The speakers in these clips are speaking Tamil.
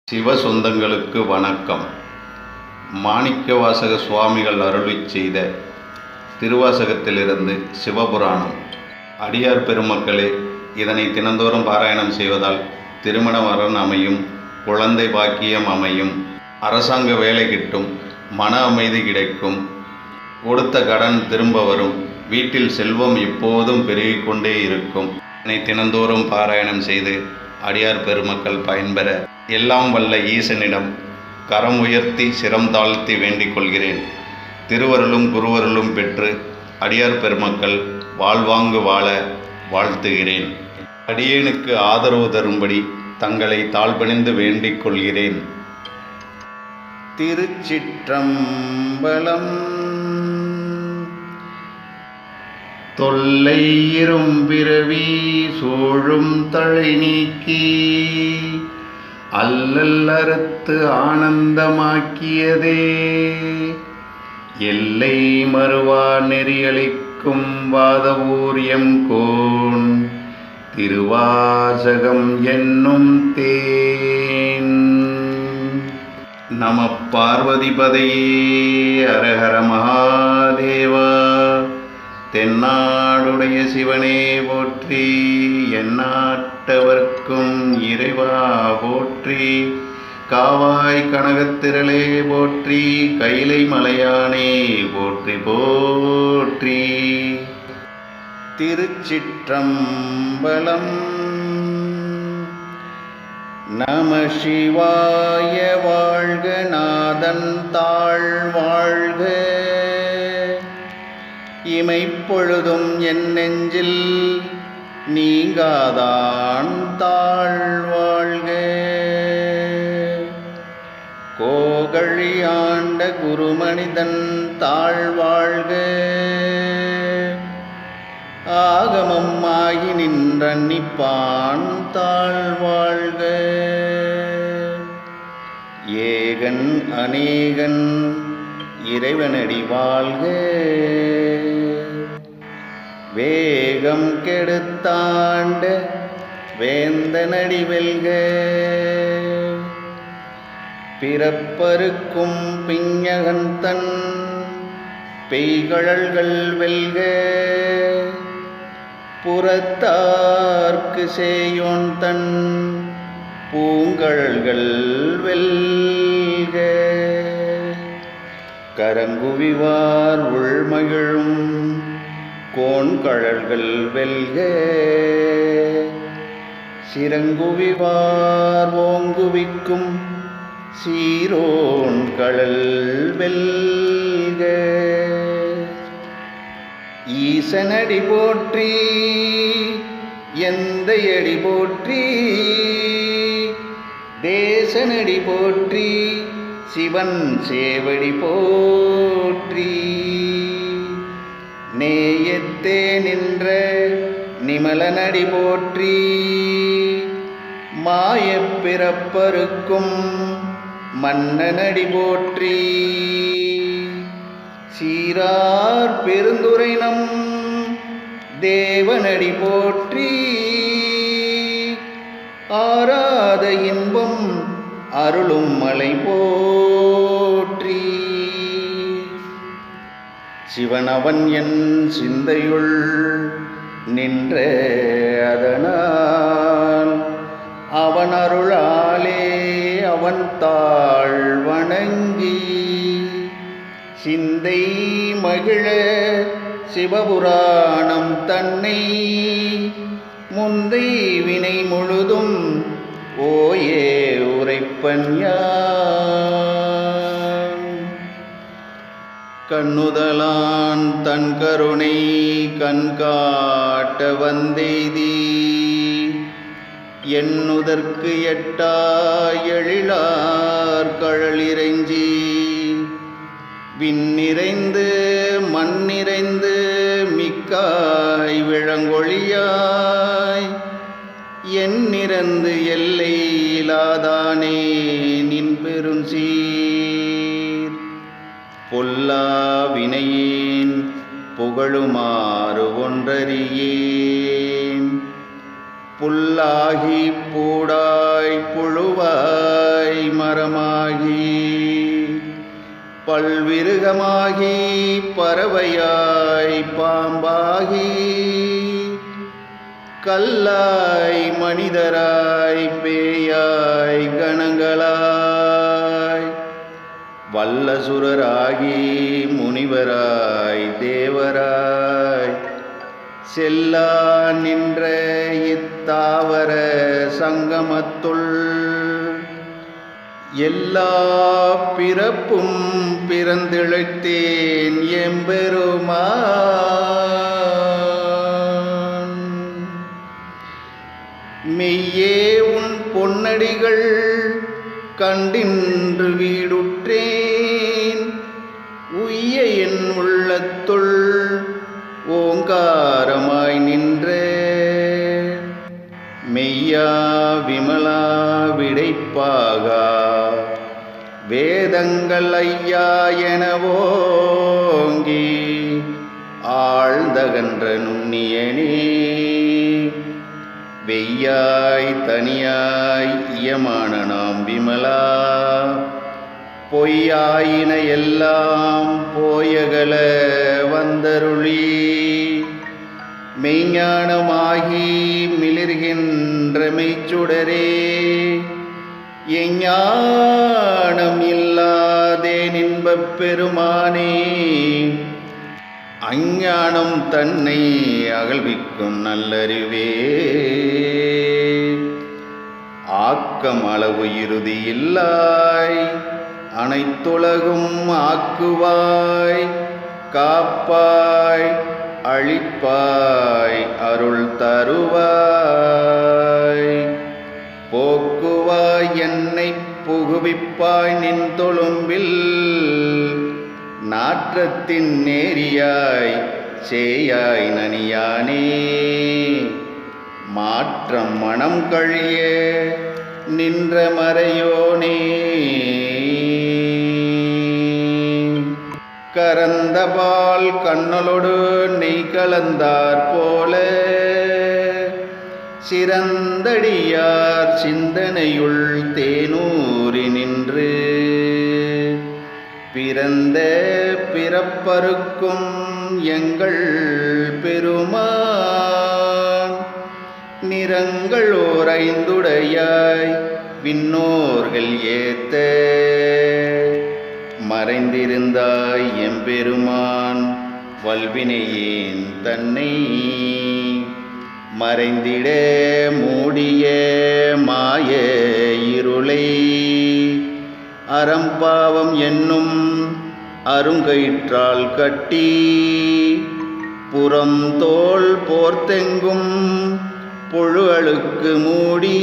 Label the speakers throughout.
Speaker 1: சிவ சொந்தங்களுக்கு வணக்கம். மாணிக்கவாசக சுவாமிகள் அருளிச் செய்த திருவாசகத்திலிருந்து சிவபுராணம். அடியார் பெருமக்களே, இதனை தினந்தோறும் பாராயணம் செய்வதால் திருமண வரன் அமையும், குழந்தை பாக்கியம் அமையும், அரசாங்க வேலை கிட்டும், மன அமைதி கிடைக்கும், கொடுத்த கடன் திரும்ப வரும், வீட்டில் செல்வம் எப்போதும் பெருகிக் கொண்டே இருக்கும். இதனை தினந்தோறும் பாராயணம் செய்து அடியார் பெருமக்கள் பயன்பெற எல்லாம் வல்ல ஈசனிடம் கரம் உயர்த்தி சிரம் தாழ்த்தி வேண்டிக் கொள்கிறேன். திருவருளும் குருவருளும் பெற்று அடியார் பெருமக்கள் வாழ்வாங்கு வாழ வாழ்த்துகிறேன். அடியேனுக்கு ஆதரவு தரும்படி தங்களை தாழ்பணிந்து வேண்டிக் கொள்கிறேன். திருச்சிற்றம்பலம். தொல்லை இரும்பிறவி சூழும் தழை நீக்கி அல்லல் அறுத்து ஆனந்தமாக்கியதே, எல்லை மறுவா நெறியளிக்கும் வாதவூரியம் கோன் திருவாசகம் என்னும் தேன். நம பார்வதிபதையே அரஹர மகாதேவா. தென்னாடுடைய சிவனே போற்றி, எந்நாட்டவர்க்கும் இறைவா போற்றி. காவாய் கனகத்திரளே போற்றி, கைலை மலையானே போற்றி போற்றி. திருச்சிற்றம்பலம். நம சிவாய வாழ்க, நாதன் தாழ் வாழ்க, இமைப்பொழுதும் என் நெஞ்சில் நீங்காதான் தாழ் வாழ்க. கோகழி ஆண்ட குருமனிதன் தாழ் வாழ்க, ஆகமம் ஆகி நின்றன்னிப்பான் தாழ் வாழ்க. ஏகன் அநேகன் இறைவனடி வாழ்க, வேகம் கெடுத்தாண்ட வேந்தனடி வெல்க. பிறப்பருக்கும் பிஞகன் தன் பெய்கழல்கள் வெல்க, புறத்தார்க்கு சேயோன் தன் பூங்கழல்கள் வெல்க. கரங்குவிவார் உள்மகிழும் கோண்கழல்கள் வெல்க, சிறங்குவிவார் ஓங்குவிக்கும் சீரோன் கழல் வெல்க. ஈசனடி போற்றி, எந்தையடி போற்றி, தேசனடி போற்றி, சிவன் சேவடி போற்றி. நேயத்தே நின்ற நிமலனடி போற்றி, மாயப் பிறப்பருக்கும் மன்னனடி போற்றி. சீரார் பெருந்துரை நம் தேவனடி போற்றி, ஆராத இன்பம் அருளும் மலை போற்றி. சிவனவன் என் சிந்தையுள் நின்ற அதனால், அவன் அருளாலே அவன் தாழ் வணங்கி, சிந்தை மகிழ சிவபுராணம் தன்னை முந்தை வினை முழுதும் ஓயே உரைப்பன் யான். கண்ணுதலான் தன் கருணை கண்காட்ட வந்தெய்தி, எண்ணுதற்கு எட்டா எழிலார் கழலிறைஞ்சி, விண்ணிறைந்து மண்ணிறைந்து மிக்காய் விளங்கொழியாய், எண்ணிறந்து எல்லை இலாதானே நின் பெரும் சீர். பொல்லா வினையேன் புகழுமாறு ஒன்றறியேன், புல்லாகி பூடாய் புழுவாய் மரமாகி பல்விருகமாகி பறவையாய் பாம்பாகி கல்லாய் மனிதராய் பேயாய் கணங்களாய் வல்லசுரராகி முனிவராய் தேவராய் செல்லா நின்ற இத்தாவர சங்கமத்துள் எல்லா பிறப்பும் பிறந்திழைத்தேன் எம்பெருமான். மெய்யே உன் பொன்னடிகள் கண்டின்று வீடுற்றேன் உய்ய என் உள்ளத்துள் ஓங்காரமாய் நின்ற மெய்யா விமலா விடைப்பாகா வேதங்கள் ஐயா எனவோங்கி ஆழ்ந்தகன்ற நுண்ணியனே வெய்யாய் தனியாய் இயமான நாம் விமலா பொய்யாயின எல்லாம் போயகல வந்தருளி மெய்ஞானமாகி மிளிர்கின்ற மெய்ச்சுடரே எஞ்ஞானம் இல்லாதே நின்பப் பெருமானே அஞ்ஞானம் தன்னை அகழ்விக்கும் நல்லறிவே ஆக்கம் அளவு இறுதி இல்லாய் அனைத்துலகும் ஆக்குவாய் காப்பாய் அழிப்பாய் அருள் தருவாய் போக்குவாய் என்னை புகுவிப்பாய் நின் தொழும்பில் நாற்றத்தின் நேரியாய் சேயாய் நனியானே மாற்றம் மனம் கழிய நின்ற மறையோனே கரந்தபால் கண்ணலோடு நெய் கலந்தார் போல சிறந்தடியார் சிந்தனையுள் தேனூறி நின்று பிறந்த பிறப்பருக்கும் எங்கள் பெருமான் நிறங்கள் ஓர் ஐந்துடையாய் விண்ணோர்கள் ஏத்த மறைந்திருந்தாய் எம்பெருமான் வல்வினையேன் தன்னை மறைந்திட மூடிய மாய இருளை அறம்பாவம் என்னும் அருங்கயிற்றால் கட்டி புறம் தோள் போர்த்தெங்கும் புழு அழுக்கு மூடி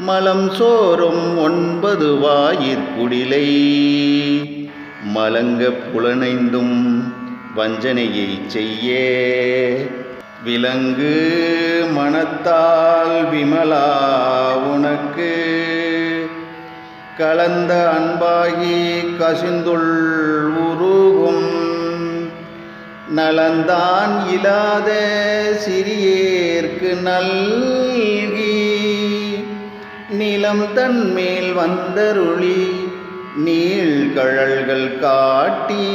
Speaker 1: மலம் சோறும் 9 வாயிற்குடிலை மலங்க புலனைந்தும் வஞ்சனையை செய்ய விலங்கு மனத்தால் விமலா உனக்கு கலந்த அன்பாகி கசிந்துள் உருகும் நலந்தான் இல்லாத சிறியேற்கு நல்கி நிலம் தன்மேல் வந்தருளி நீள்கழல்கள் காட்டி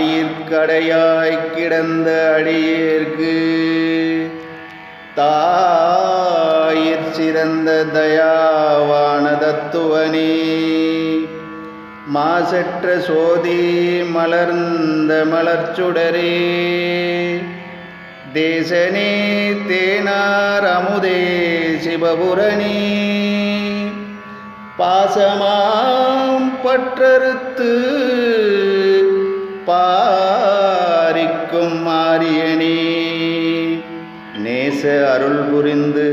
Speaker 1: ஞாயிற்கடையாய் கிடந்த அடியேற்கு தாயிற் சிறந்த தயாவான தத்துவனே மாசற்ற சோதி மலர்ந்த மலர்ச்சுடரே தேசனே தேனார் அமுதே சிவபுரணி பாசமாம் பற்றறுத்து பாரிக்கும் மாரியனே நேச அருள் புரிந்து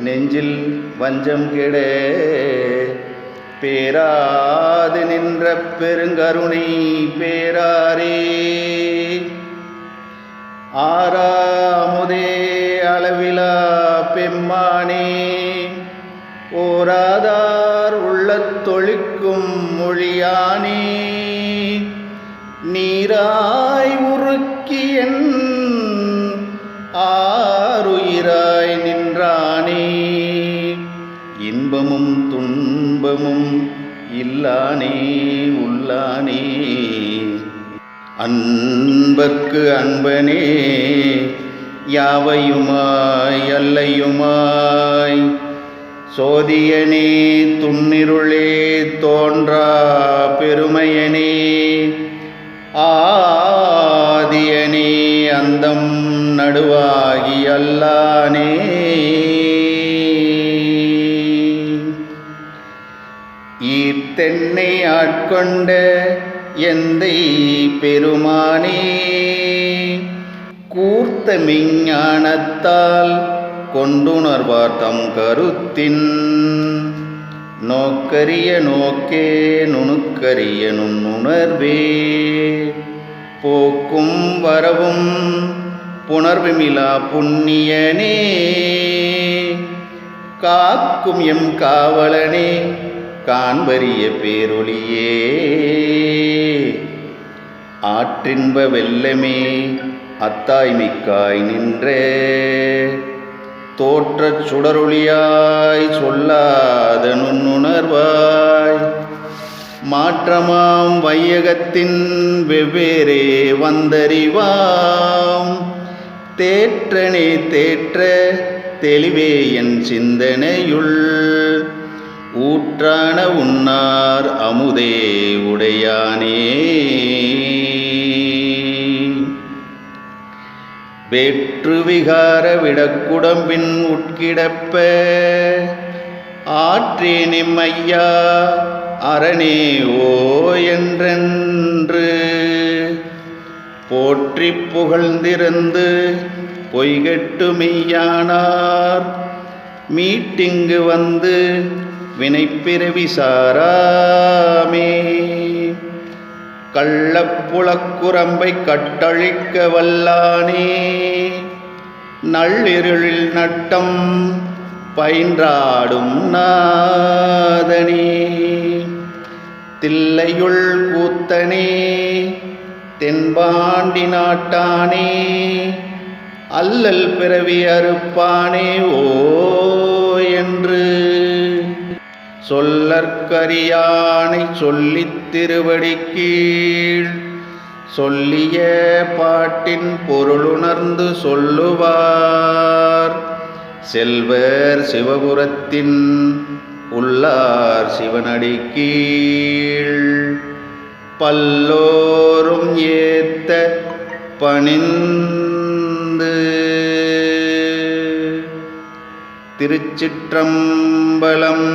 Speaker 1: நெஞ்சில் வஞ்சம் கெட பேராது நின்ற பெருங்கருணை பேராரே ஆறாமுதே அளவிலா பெம்மானே ஓராதார் உள்ளத் தொழிக்கும் மொழியானே நீராய் உருக்கியன் ஆருயிராய் நின்றானே இன்பமும் துன்பமும் இல்லானே உள்ளானே. அன்பர்க்கு அன்பனே யாவையுமாய் அல்லையுமாய் சோதியனே துன்னிருளே தோன்றா பெருமையனே ஆதியனே அந்தம் நடுவாகி அல்லானே. ஈர்த்தென்னை ஆட்கொண்ட எந்தை பெருமானே கூர்த்த மெஞ்ஞானத்தால் கொண்டுணர்வார் தம் கருத்தின் நோக்கரிய நோக்கே நுணுக்கரிய நுண்ணுணர்வே போக்கும் வரவும் புணர்வுமிலா புண்ணியனே காக்கும் எம் காவலனே காண்பரிய பேரொளியே ஆற்றின்ப வெள்ளமே அத்தாய்மிக்காய் நின்றே தோற்றச் சுடரொளியாய் சொல்லாத நுண்ணுணர்வாய் மாற்றமாம் வையகத்தின் வெவ்வேறே வந்தறிவாம் தேற்றனே தேற்ற தெளிவே என் சிந்தனையுள் ஊற்றான உன்னார் அமுதே உடையானே. வேற்று விகார விடக்குடம்பின் உட்கிடப்ப ஆற்றே நிம்மையா அரணே ஓ என்றென்று போற்றி புகழ்ந்திருந்து பொய்கெட்டு மெய்யானார் மீட்டிங்கு வந்து வினைப்பிறவி சாராமே கள்ளப்புலக்குரம்பை கட்டழிக்க வல்லானே நள்ளிருளில் நட்டம் பயின்றாடும் நாதனே தில்லையுள் கூத்தனே தென்பாண்டி நாட்டானே அல்லல் பிறவி அறுப்பானே ஓ என்று சொல்லற்கரியானை சொல்லித் திருவடி கீழ் சொல்லிய பாட்டின் பொருளுணர்ந்து சொல்லுவார் செல்வர் சிவபுரத்தின் உள்ளார் சிவனடி கீழ் பல்லோரும் ஏத்த பணிந்து. திருச்சிற்றம்பலம்.